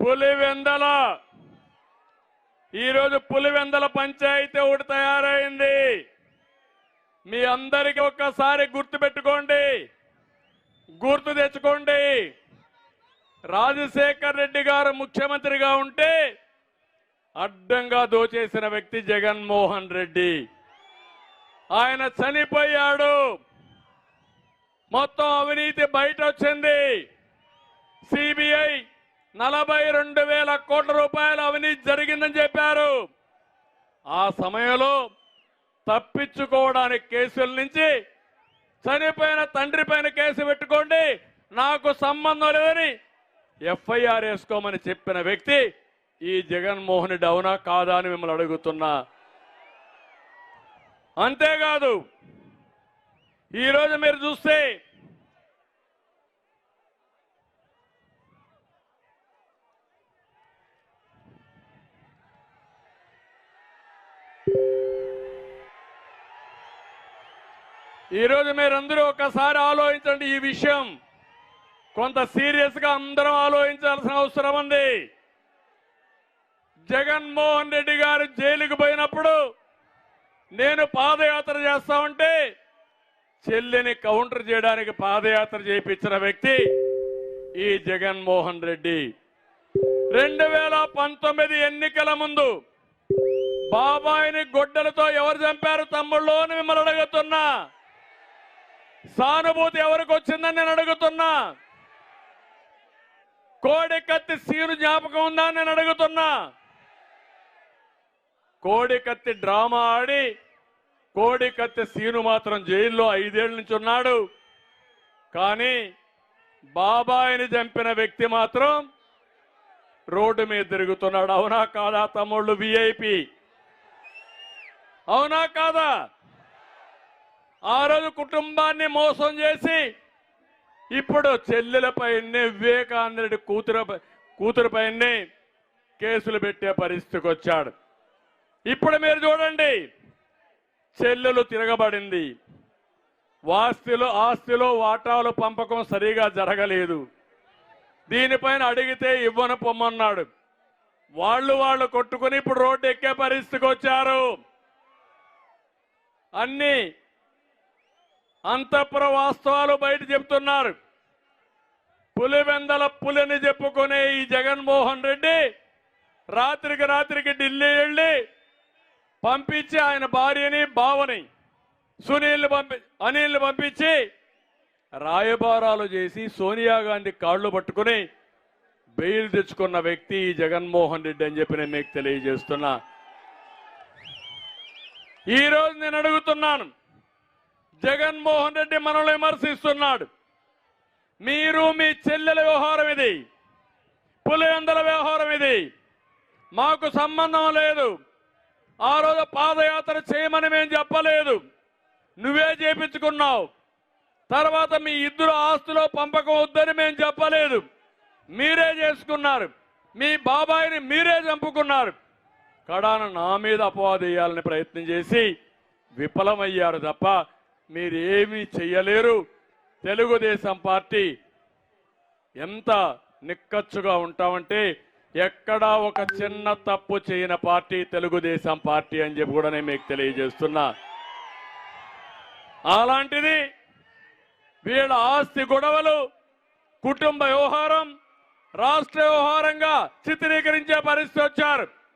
పులివెందల ఈరోజు పులివెందల పంచాయతీ ఒకటి తయారైంది. మీ అందరికీ ఒక్కసారి గుర్తుపెట్టుకోండి, గుర్తు తెచ్చుకోండి. రాజశేఖర్ రెడ్డి గారు ముఖ్యమంత్రిగా ఉంటే అడ్డంగా దోచేసిన వ్యక్తి జగన్మోహన్ రెడ్డి. ఆయన చనిపోయాడు, మొత్తం అవినీతి బయట వచ్చింది. సిబిఐ 42,000 కోట్ల రూపాయల అవినీతి జరిగిందని చెప్పారు. ఆ సమయంలో తప్పించుకోవడానికి కేసుల నుంచి చనిపోయిన తండ్రి పైన కేసు పెట్టుకోండి, నాకు సంబంధం లేదని ఎఫ్ఐఆర్ వేసుకోమని చెప్పిన వ్యక్తి ఈ జగన్మోహన్ రెడ్డి. అవునా కాదా అని మిమ్మల్ని అడుగుతున్నా. అంతేకాదు ఈరోజు మీరు చూస్తే మీరందరూ ఒకసారి ఆలోచించండి. ఈ విషయం కొంత సీరియస్ గా అందరం ఆలోచించాల్సిన అవసరం ఉంది. జగన్మోహన్ రెడ్డి గారు జైలుకు పోయినప్పుడు నేను పాదయాత్ర చేస్తా ఉంటే చెల్లిని కౌంటర్ చేయడానికి పాదయాత్ర చేయించిన వ్యక్తి ఈ జగన్మోహన్ రెడ్డి. 2019 ఎన్నికల ముందు బాబాయిని గొడ్డలతో ఎవరు చంపారు తమ్ముళ్ళు అని మిమ్మల్ని అడుగుతున్నా. సానుభూతి ఎవరికి వచ్చిందని నేను అడుగుతున్నా. కోడికత్తి సీను జ్ఞాపకం ఉందా అని నేను అడుగుతున్నా. కోడికత్తి డ్రామా ఆడి కోడికత్తి సీను మాత్రం జైల్లో 5 ఏళ్ల నుంచి ఉన్నాడు. కానీ బాబాయిని చంపిన వ్యక్తి మాత్రం రోడ్డు మీద తిరుగుతున్నాడు. అవునా కాదా తమ్ముళ్ళు? విఐపి అవునా కాదా? ఆ రోజు కుటుంబాన్ని మోసం చేసి ఇప్పుడు చెల్లెలపైనే వివేకానంద రెడ్డి కూతురుపైనే కేసులు పెట్టే పరిస్థితికి వచ్చాడు. ఇప్పుడు మీరు చూడండి, చెల్లెలు తిరగబడింది. ఆస్తిలో వాటాలు పంపకం సరిగా జరగలేదు. దీనిపైన అడిగితే ఇవ్వను పొమ్మన్నాడు. వాళ్ళు కొట్టుకుని ఇప్పుడు రోడ్డు ఎక్కే పరిస్థితికి వచ్చారు. అన్ని అంతఃపుర వాస్తవాలు బయట చెప్తున్నారు. పులివెందల పులిని చెప్పుకునే ఈ జగన్మోహన్ రెడ్డి రాత్రికి ఢిల్లీ వెళ్ళి పంపించి ఆయన భార్యని బావని అనిల్ని పంపించి రాయబారాలు చేసి సోనియా గాంధీ కాళ్లు పట్టుకుని బెయిల్ తెచ్చుకున్న వ్యక్తి ఈ జగన్మోహన్ రెడ్డి అని చెప్పి నేను మీకు తెలియజేస్తున్నా. ఈ రోజు నేను అడుగుతున్నాను, జగన్మోహన్ రెడ్డి మనల్ని విమర్శిస్తున్నాడు. మీరు మీ చెల్లెల వ్యవహారం ఇది, పులివెందల వ్యవహారం ఇది, మాకు సంబంధం లేదు. ఆ రోజు పాదయాత్ర చేయమని మేము చెప్పలేదు, నువ్వే చేపించుకున్నావు. తర్వాత మీ ఇద్దరు ఆస్తులో పంపకం వద్దని మేము చెప్పలేదు, మీరే చేసుకున్నారు. మీ బాబాయిని మీరే చంపుకున్నారు. కడాన నా మీద అపవాదు వేయాలని ప్రయత్నం చేసి విఫలమయ్యారు తప్ప మీరేమీ చెయ్యలేరు. తెలుగుదేశం పార్టీ ఎంత నిక్కచ్చుగా ఉంటామంటే ఎక్కడా ఒక చిన్న తప్పు చేయని పార్టీ తెలుగుదేశం పార్టీ అని చెప్పి కూడా నేను మీకు తెలియజేస్తున్నా. అలాంటిది వీళ్ళ ఆస్తి గొడవలు, కుటుంబ వ్యవహారం రాష్ట్ర వ్యవహారంగా చిత్రీకరించే పరిస్థితి వచ్చారు.